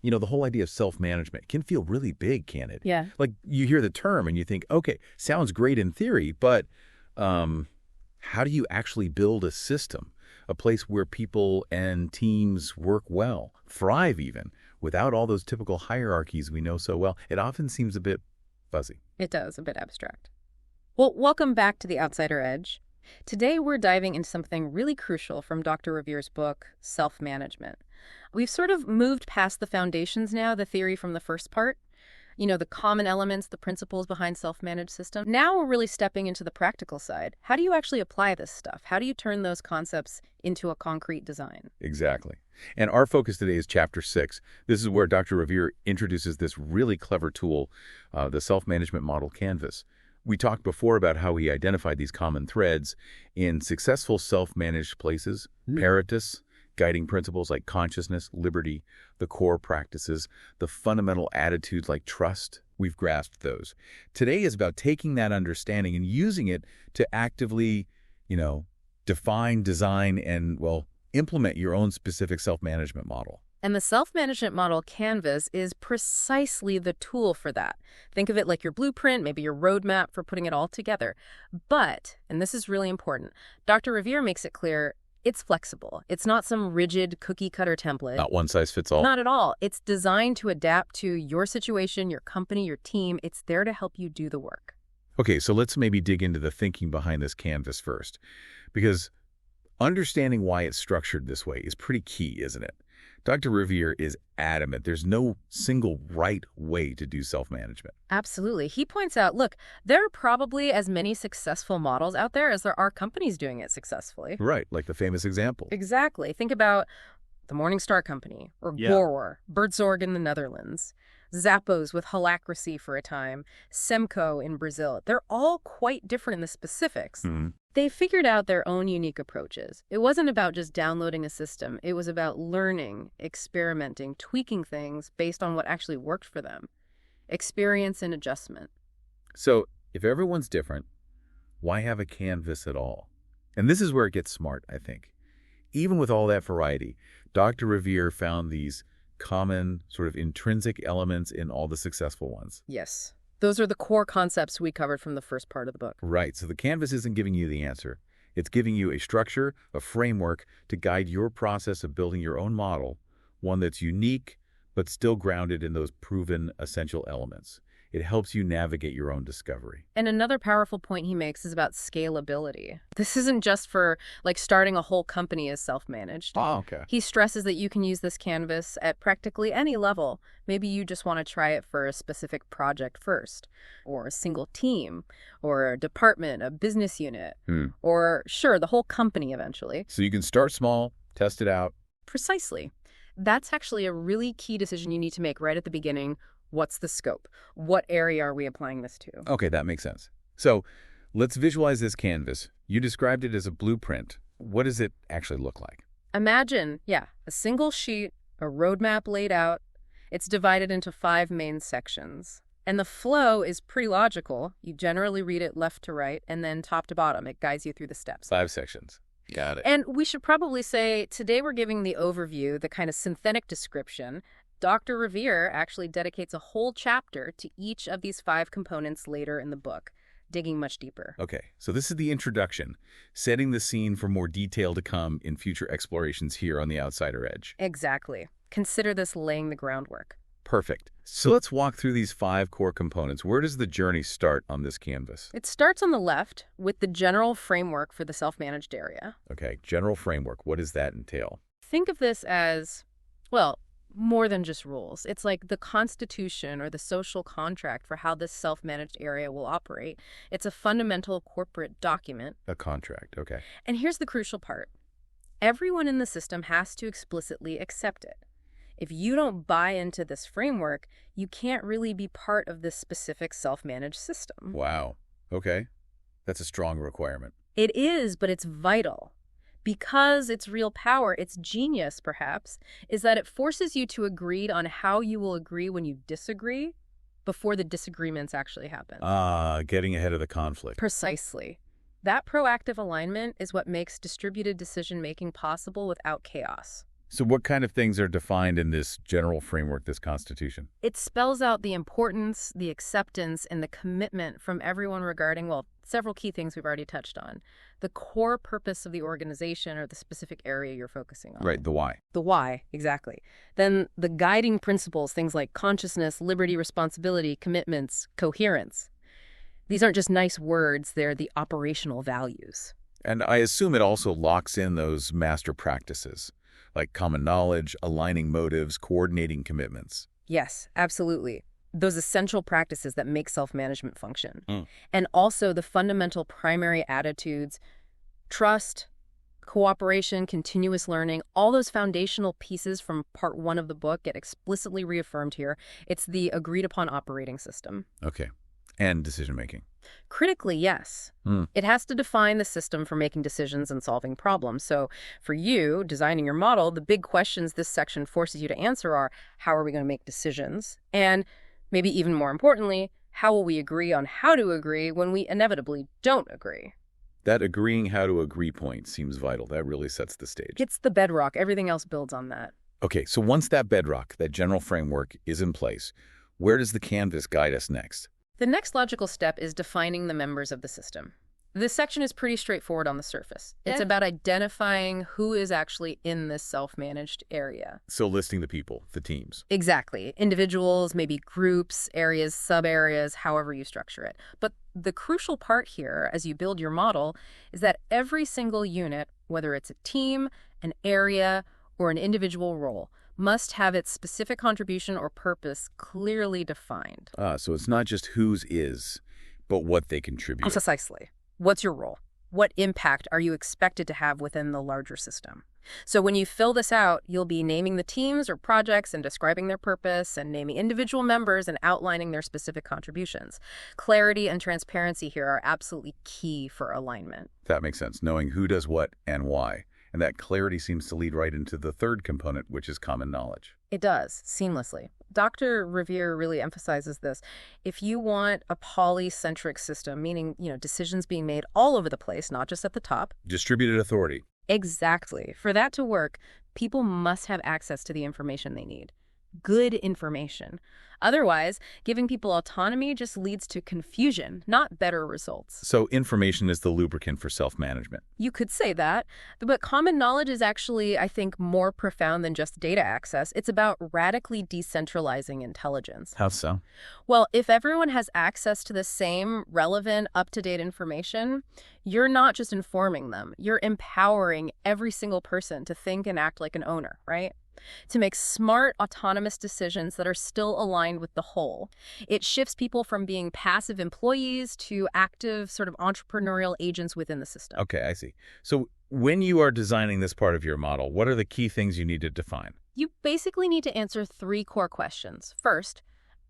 The whole idea of self-management can feel really big, can it? Yeah. Like you hear the term and you think, okay, sounds great in theory, but how do you actually build a system, a place where people and teams work well, thrive even, without all those typical hierarchies we know so well? It often seems a bit fuzzy. It does, a bit abstract. Well, welcome back to The Outsider Edge. Today we're diving into something really crucial from Dr. Revere's book, Self-Management. We've sort of moved past the foundations now, the theory from the first part, the common elements, the principles behind self-managed system. Now we're really stepping into the practical side. How do you actually apply this stuff? How do you turn those concepts into a concrete design? Exactly. And our focus today is Chapter 6. This is where Dr. Revere introduces this really clever tool, the self-management model Canvas. We talked before about how he identified these common threads in successful self-managed places, Paratus, guiding principles like consciousness, liberty, the core practices, the fundamental attitudes like trust. We've grasped those. Today is about taking that understanding and using it to actively, define, design, and, implement your own specific self-management model. And the self-management model Canvas is precisely the tool for that. Think of it like your blueprint, maybe your roadmap for putting it all together. But, and this is really important, Dr. Revere makes it clear it's flexible. It's not some rigid cookie-cutter template. Not one size fits all. Not at all. It's designed to adapt to your situation, your company, your team. It's there to help you do the work. Okay, so let's maybe dig into the thinking behind this Canvas first, because understanding why it's structured this way is pretty key, isn't it? Dr. Revere is adamant there's no single right way to do self-management. Absolutely. He points out, look, there are probably as many successful models out there as there are companies doing it successfully. Right, like the famous example. Exactly. Think about the Morningstar Company, or Goor, Buurtzorg in the Netherlands, Zappos with Holacracy for a time, Semco in Brazil. They're all quite different in the specifics. They figured out their own unique approaches. It wasn't about just downloading a system. It was about learning, experimenting, tweaking things based on what actually worked for them. Experience and adjustment. So if everyone's different, why have a canvas at all? And this is where it gets smart, I think. Even with all that variety, Dr. Revere found these common sort of intrinsic elements in all the successful ones. Yes. Those are the core concepts we covered from the first part of the book. Right. So the canvas isn't giving you the answer. It's giving you a structure, a framework to guide your process of building your own model, one that's unique, but still grounded in those proven essential elements. It helps you navigate your own discovery. And another powerful point he makes is about scalability. This isn't just for, starting a whole company as self-managed. Oh, okay. He stresses that you can use this canvas at practically any level. Maybe you just want to try it for a specific project first, or a single team, or a department, a business unit, or, sure, the whole company eventually. So you can start small, test it out. Precisely. That's actually a really key decision you need to make right at the beginning. What's the scope? What area are we applying this to? Okay, that makes sense. So let's visualize this canvas. You described it as a blueprint. What does it actually look like? Imagine, a single sheet, a roadmap laid out. It's divided into 5 main sections. And the flow is pretty logical. You generally read it left to right, and then top to bottom. It guides you through the steps. 5 sections. Got it. And we should probably say, today we're giving the overview, the kind of synthetic description. Dr. Revere actually dedicates a whole chapter to each of these 5 components later in the book, digging much deeper. Okay, so this is the introduction, setting the scene for more detail to come in future explorations here on the Outsider Edge. Exactly. Consider this laying the groundwork. Perfect. So let's walk through these 5 core components. Where does the journey start on this canvas? It starts on the left with the general framework for the self-managed area. Okay, general framework. What does that entail? Think of this as, more than just rules. It's like the constitution or the social contract for how this self-managed area will operate. It's a fundamental corporate document. A contract, okay. And here's the crucial part. Everyone in the system has to explicitly accept it. If you don't buy into this framework, you can't really be part of this specific self-managed system. Wow. Okay. That's a strong requirement. It is, but it's vital. Because its real power, its genius perhaps, is that it forces you to agree on how you will agree when you disagree before the disagreements actually happen. Getting ahead of the conflict. Precisely. That proactive alignment is what makes distributed decision-making possible without chaos. So what kind of things are defined in this general framework, this constitution? It spells out the importance, the acceptance, and the commitment from everyone regarding, well, several key things we've already touched on. The core purpose of the organization or the specific area you're focusing on. Right, the why. The why, exactly. Then the guiding principles, things like consciousness, liberty, responsibility, commitments, coherence. These aren't just nice words, they're the operational values. And I assume it also locks in those master practices, like common knowledge, aligning motives, coordinating commitments. Yes, absolutely. Those essential practices that make self-management function. And also the fundamental primary attitudes, trust, cooperation, continuous learning, all those foundational pieces from part 1 of the book get explicitly reaffirmed here. It's the agreed-upon operating system. Okay. And decision-making. Critically, yes. It has to define the system for making decisions and solving problems. So for you, designing your model, the big questions this section forces you to answer are, how are we going to make decisions? And maybe even more importantly, how will we agree on how to agree when we inevitably don't agree? That agreeing how to agree point seems vital. That really sets the stage. It's the bedrock. Everything else builds on that. Okay, so once that bedrock, that general framework, is in place, where does the canvas guide us next? The next logical step is defining the members of the system. This section is pretty straightforward on the surface. It's about identifying who is actually in this self-managed area. So listing the people, the teams. Exactly. Individuals, maybe groups, areas, sub-areas, however you structure it. But the crucial part here, as you build your model, is that every single unit, whether it's a team, an area, or an individual role, must have its specific contribution or purpose clearly defined. So it's not just whose is, but what they contribute. Precisely. What's your role? What impact are you expected to have within the larger system? So when you fill this out, you'll be naming the teams or projects and describing their purpose and naming individual members and outlining their specific contributions. Clarity and transparency here are absolutely key for alignment. That makes sense, knowing who does what and why. And that clarity seems to lead right into the third component, which is common knowledge. It does, seamlessly. Dr. Revere really emphasizes this. If you want a polycentric system, meaning, decisions being made all over the place, not just at the top. Distributed authority. Exactly. For that to work, people must have access to the information they need. Good information. Otherwise, giving people autonomy just leads to confusion, not better results. So information is the lubricant for self-management. You could say that, but common knowledge is actually, I think, more profound than just data access. It's about radically decentralizing intelligence. How so? Well, if everyone has access to the same relevant, up-to-date information, you're not just informing them, you're empowering every single person to think and act like an owner, right? To make smart, autonomous decisions that are still aligned with the whole. It shifts people from being passive employees to active, sort of entrepreneurial agents within the system. Okay, I see. So when you are designing this part of your model, what are the key things you need to define? You basically need to answer 3 core questions. First,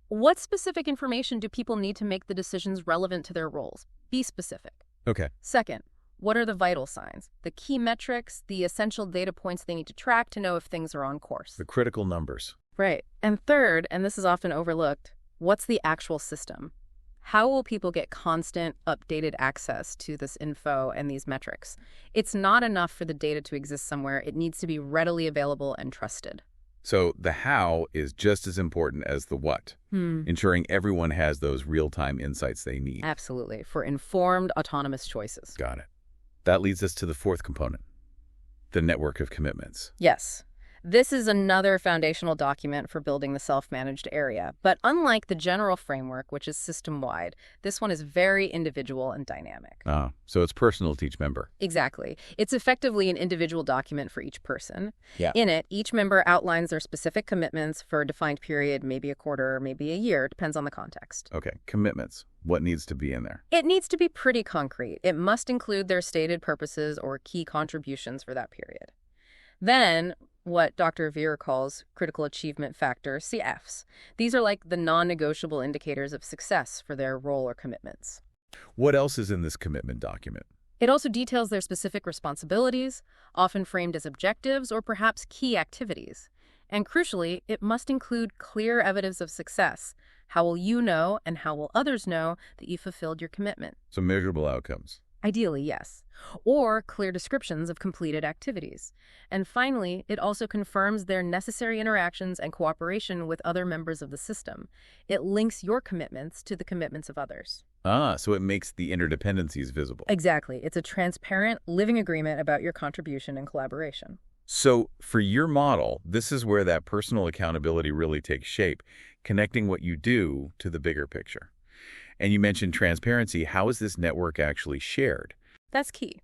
what specific information do people need to make the decisions relevant to their roles? Be specific. Okay. Second, what are the vital signs? The key metrics, the essential data points they need to track to know if things are on course. The critical numbers. Right. And third, and this is often overlooked, what's the actual system? How will people get constant, updated access to this info and these metrics? It's not enough for the data to exist somewhere. It needs to be readily available and trusted. So the how is just as important as the what, ensuring everyone has those real-time insights they need. Absolutely. For informed, autonomous choices. Got it. That leads us to the fourth component, the network of commitments. Yes. This is another foundational document for building the self-managed area. But unlike the general framework, which is system-wide, this one is very individual and dynamic. So it's personal to each member. Exactly. It's effectively an individual document for each person. Yeah. In it, each member outlines their specific commitments for a defined period, maybe a quarter, maybe a year, it depends on the context. Okay, commitments. What needs to be in there? It needs to be pretty concrete. It must include their stated purposes or key contributions for that period. Then, what Dr. Veer calls critical achievement factors, CFs. These are like the non-negotiable indicators of success for their role or commitments. What else is in this commitment document? It also details their specific responsibilities, often framed as objectives or perhaps key activities. And crucially, it must include clear evidence of success. How will you know and how will others know that you fulfilled your commitment? Some measurable outcomes. Ideally, yes. Or clear descriptions of completed activities. And finally, it also confirms their necessary interactions and cooperation with other members of the system. It links your commitments to the commitments of others. Ah, so it makes the interdependencies visible. Exactly. It's a transparent, living agreement about your contribution and collaboration. So for your model, this is where that personal accountability really takes shape, connecting what you do to the bigger picture. And you mentioned transparency. How is this network actually shared? That's key.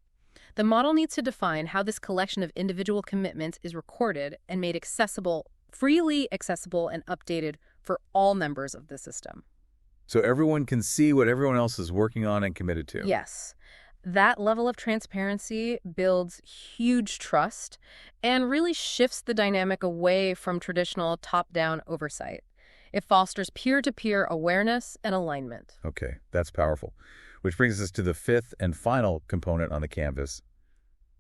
The model needs to define how this collection of individual commitments is recorded and made accessible, freely accessible and updated for all members of the system. So everyone can see what everyone else is working on and committed to. Yes. That level of transparency builds huge trust and really shifts the dynamic away from traditional top-down oversight. It fosters peer-to-peer awareness and alignment. Okay, that's powerful. Which brings us to the fifth and final component on the canvas,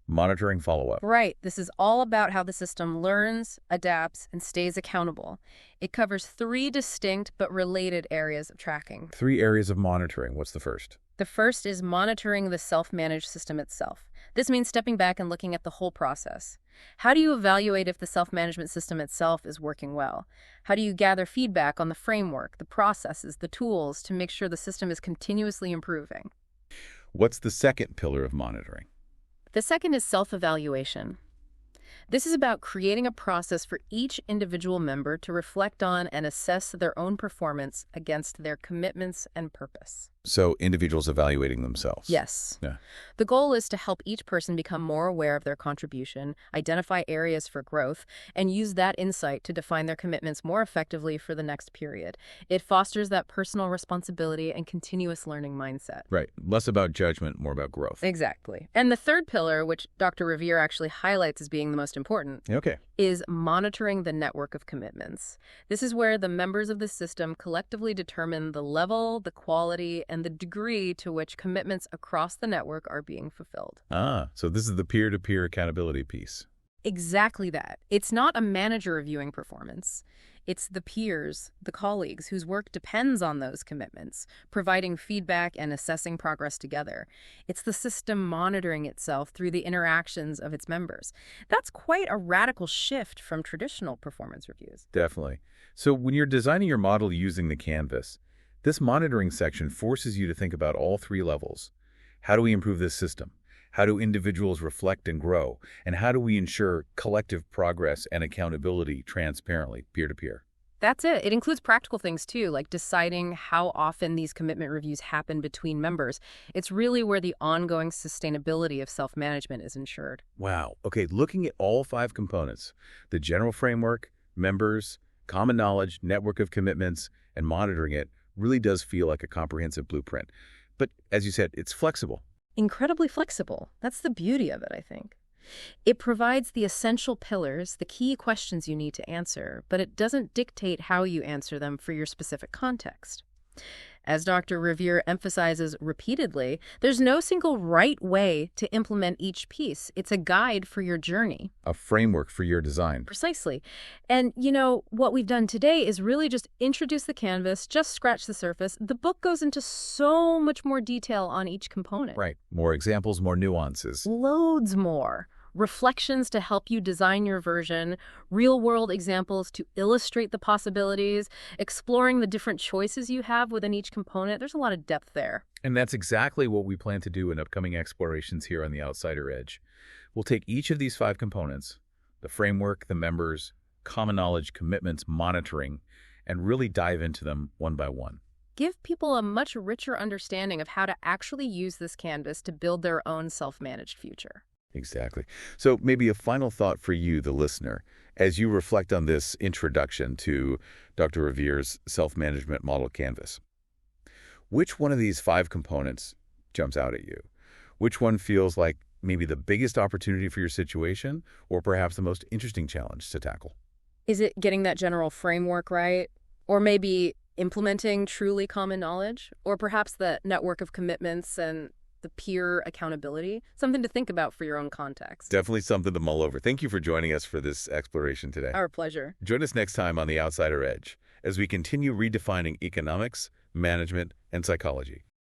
monitoring follow-up. Right. This is all about how the system learns, adapts, and stays accountable. It covers 3 distinct but related areas of tracking. 3 areas of monitoring. What's the first? The first is monitoring the self-managed system itself. This means stepping back and looking at the whole process. How do you evaluate if the self-management system itself is working well? How do you gather feedback on the framework, the processes, the tools to make sure the system is continuously improving? What's the second pillar of monitoring? The second is self-evaluation. This is about creating a process for each individual member to reflect on and assess their own performance against their commitments and purpose. So individuals evaluating themselves. Yes. Yeah. The goal is to help each person become more aware of their contribution, identify areas for growth, and use that insight to define their commitments more effectively for the next period. It fosters that personal responsibility and continuous learning mindset. Right. Less about judgment, more about growth. Exactly. And the third pillar, which Dr. Revere actually highlights as being the most important, Okay. is monitoring the network of commitments. This is where the members of the system collectively determine the level, the quality, and the degree to which commitments across the network are being fulfilled. Ah, so this is the peer-to-peer accountability piece. Exactly that. It's not a manager reviewing performance. It's the peers, the colleagues whose work depends on those commitments, providing feedback and assessing progress together. It's the system monitoring itself through the interactions of its members. That's quite a radical shift from traditional performance reviews. Definitely. So when you're designing your model using the canvas, this monitoring section forces you to think about all 3 levels. How do we improve this system? How do individuals reflect and grow? And how do we ensure collective progress and accountability transparently, peer-to-peer? That's it. It includes practical things, too, like deciding how often these commitment reviews happen between members. It's really where the ongoing sustainability of self-management is ensured. Wow. Okay, looking at all 5 components, the general framework, members, common knowledge, network of commitments, and monitoring it really does feel like a comprehensive blueprint. But as you said, it's flexible. Incredibly flexible. That's the beauty of it, I think. It provides the essential pillars, the key questions you need to answer, but it doesn't dictate how you answer them for your specific context. As Dr. Revere emphasizes repeatedly, there's no single right way to implement each piece. It's a guide for your journey. A framework for your design. Precisely. And, what we've done today is really just introduce the canvas, just scratch the surface. The book goes into so much more detail on each component. Right. More examples, more nuances. Loads more. Reflections to help you design your version, real-world examples to illustrate the possibilities, exploring the different choices you have within each component. There's a lot of depth there. And that's exactly what we plan to do in upcoming explorations here on the Outsider Edge. We'll take each of these 5 components, the framework, the members, common knowledge, commitments, monitoring, and really dive into them one by one. Give people a much richer understanding of how to actually use this canvas to build their own self-managed future. Exactly. So maybe a final thought for you, the listener, as you reflect on this introduction to Dr. Revere's self-management model canvas. Which one of these 5 components jumps out at you? Which one feels like maybe the biggest opportunity for your situation, or perhaps the most interesting challenge to tackle? Is it getting that general framework right? Or maybe implementing truly common knowledge? Or perhaps the network of commitments and the peer accountability? Something to think about for your own context. Definitely something to mull over. Thank you for joining us for this exploration today. Our pleasure. Join us next time on The Outsider Edge as we continue redefining economics, management, and psychology.